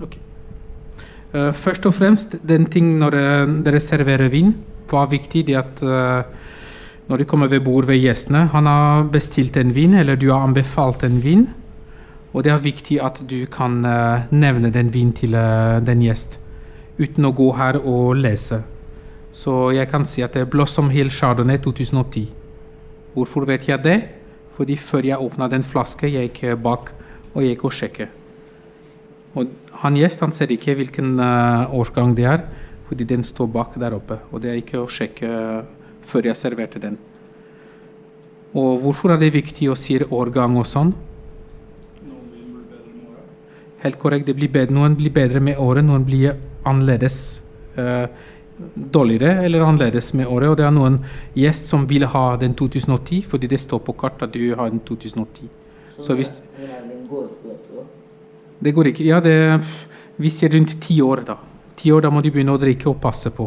Ok. Først og fremst, den ting når dere serverer vin, var viktig det at når de kommer ved bord ved gjestene, han har bestilt en vin, eller du har anbefalt en vin, og det er viktig at du kan nevne den vin til den gjest, uten å gå her og lese. Så jeg kan si at det er Blossom Hill Chardonnay 2010. Hvorfor vet jeg det? Fordi før jeg åpnet den flasken, jeg gikk bak og jeg gikk og sjekket. Og han gjest, han ser ikke hvilken årsgang det er, fordi den står bak der oppe, og det er ikke å sjekke før jeg serverte den. Og hvorfor er det viktig å si årgang og sånn? Helt korrekt, det blir bedre. Noen blir bedre med året, noen blir annerledes, dårligere eller annerledes med året, og det er noen gjest som vil ha den 2010, fordi det står på kart at du har den 2010. Så hvis... Det går ikke. Ja, vi sier rundt 10 år da. 10 år da må du begynne å drikke og passe på.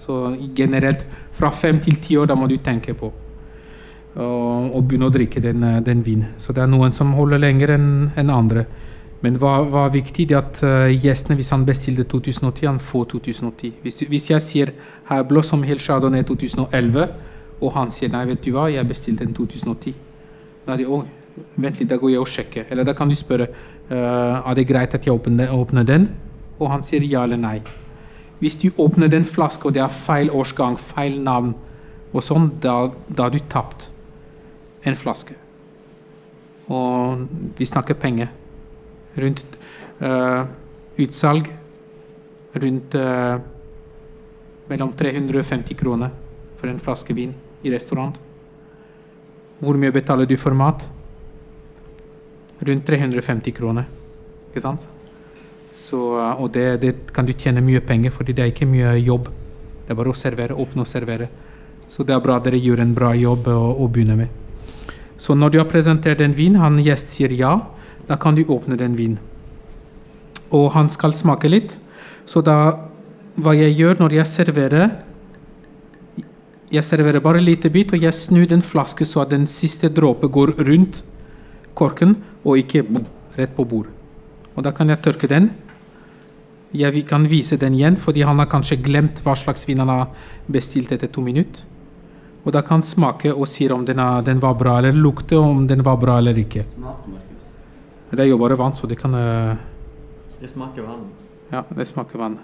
Så generelt, fra 5 til 10 år da må du tenke på å begynne å drikke den vinen. Så det er noen som holder lenger enn andre. Men hva er viktig er at gjestene, hvis han bestiller 2010, han får 2010. Hvis jeg sier her Blossom Hill Chardonnay 2011, og han sier nei, vet du hva, jeg bestilte en 2010. Da er det, vent litt, da går jeg og sjekker. Eller da kan du spørre, er det greit at jeg åpner den? Og han sier ja eller nei. Hvis du åpner den flasken, og det er feil årsgang, feil navn, og sånn, da har du tapt en flaske. Og vi snakker penger. Rundt utsalg, rundt mellom 350 kroner for en flaske vin i restaurant. Hvor mye betaler du for mat? Rundt 350 kroner, ikke sant? Så, og det kan du tjene mye penger, fordi det er ikke mye jobb. Det er bare å servere, åpne og servere. Så det er bra dere gjør en bra jobb å begynne med. Så når du har presentert en vin, han gjest sier ja, da kan du åpne den vinen. Og han skal smake litt. Så da, hva jeg gjør når jeg serverer bare en liten bit, og jeg snur den flaske så at den siste dråpe går rundt korken, og ikke rett på bord. Og da kan jeg tørke den. Jeg kan vise den igjen, fordi han har kanskje glemt hva slags vin han har bestilt etter 2 minutter. Og da kan han smake og si om den var bra, eller lukte om den var bra eller ikke. Det er jo bare vann, så det kan... Det smaker vann. Ja, det smaker vann.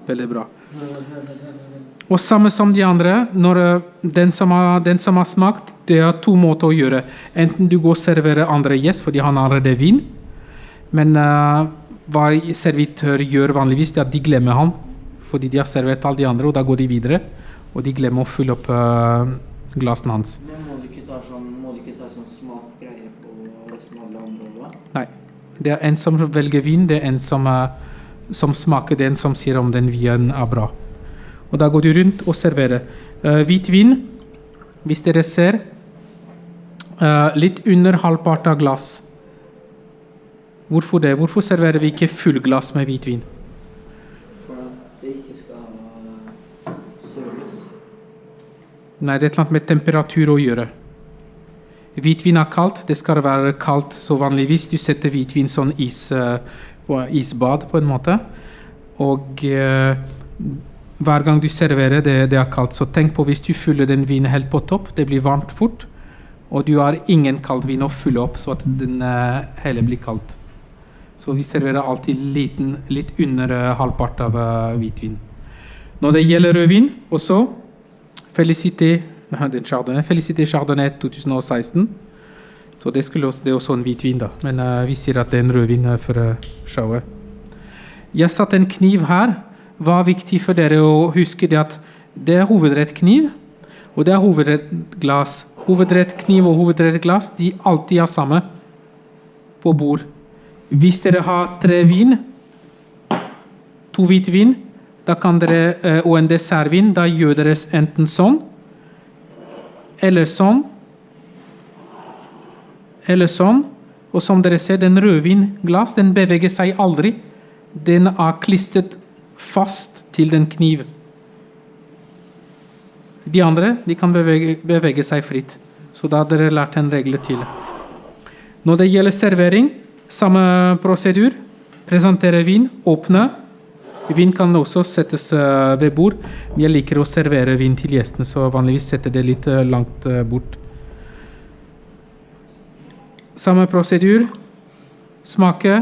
Veldig bra. Og samme som de andre, når den som har smakt, det er 2 måter å gjøre. Enten du går og serverer andre gjest, fordi han har allerede vin, men hva servitør gjør vanligvis, det er at de glemmer han, fordi de har servert alle de andre, og da går de videre, og de glemmer å fylle opp glasen hans. Men må du ikke ta sånn smakgreie på resten av landet? Nei, det er en som velger vin, det er en som smaker den som sier om den vinen er bra. Og da går du rundt og serverer. Hvitvin, hvis dere ser, litt under halvpart av glass. Hvorfor det? Hvorfor serverer vi ikke full glass med hvitvin? For at det ikke skal serveres. Nei, det er et eller annet med temperatur å gjøre. Hvitvin er kaldt, det skal være kaldt, så vanligvis du setter hvitvin sånn på isbad på en måte. Og hver gang du serverer, det er kaldt. Så tenk på hvis du fyller den vinen helt på topp, det blir varmt fort, og du har ingen kald vin å fylle opp, så at den hele blir kaldt. Så vi serverer alltid litt under halvpart av hvitvin. Når det gjelder rødvin, også Félicité Chardonnay 2016. Så det er også en hvitvin da, men vi sier at det er en rødvin for showet. Jeg satt en kniv her. Hva er viktig for dere å huske det at det er hovedrettkniv, og det er hovedrettglass. Hovedrettkniv og hovedrettglass, de alltid er samme på bord. Hvis dere har 3 vin, 2 hvitvin, da kan dere, og en dessertvin, da gjør dere enten sånn, eller sånn, og som dere ser, den rødvinglass, den beveger seg aldri. Den er klistret fast til den kniv. De andre, de kan bevege seg fritt. Så da har dere lært en regel til. Når det gjelder servering, samme prosedyr. Presentere vin, åpne. Vin kan også settes ved bord. Jeg liker å servere vin til gjestene, så vanligvis setter det litt langt bort. Samme prosedyr. Smake,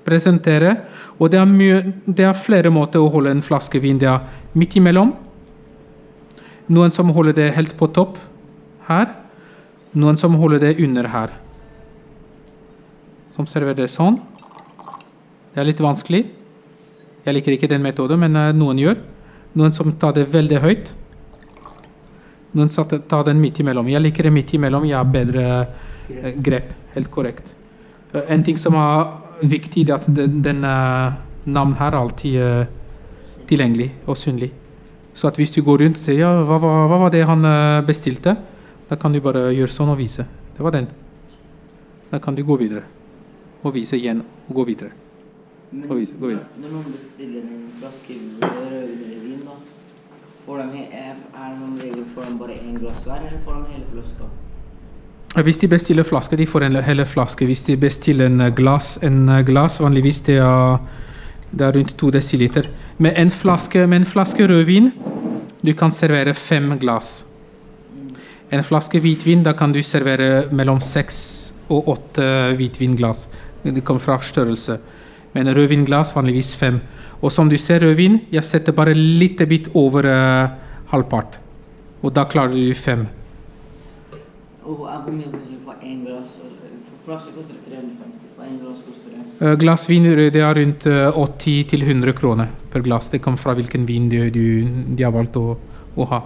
presentere. Og det er flere måter å holde en flaske vin. Det er midt imellom. Noen som holder det helt på topp her. Noen som holder det under her. Som serverer det sånn. Det er litt vanskelig. Jeg liker ikke den metoden, men noen gjør. Noen som tar det veldig høyt. Noen som tar den midt imellom. Jeg liker det midt imellom. Jeg har bedre grep. Helt korrekt. En ting som er viktig, er at den navn her er alltid tilgjengelig og synlig. Så at hvis du går rundt og sier, ja, hva var det han bestilte? Da kan du bare gjøre sånn og vise. Det var den. Da kan du gå videre. Og vise igjen, og gå videre. Men Gå videre. når noen bestiller en flaske rødvin eller vin, da, er det noen regler for dem bare en glass hver, eller får de hele flaska? Hvis de bestiller flaske, de får en hele flaske. Hvis de bestiller en glass vanligvis det er rundt 2 deciliter. Med en flaske rødvin, du kan servere 5 glass. En flaske hvitvin, da kan du servere mellom 6 og 8 hvitvinglass. Det kommer fra størrelse. Men rødvinglass vanligvis 5. Og som du ser rødvin, jeg setter bare litt bit over halvpart. Og da klarer du 5. Og hvor mye koster det for en glass? For flaske koster det 350, for en glass koster det? Glassvin det er rundt 80 til 100 kroner per glass. Det kommer fra hvilken vin de har valgt å ha.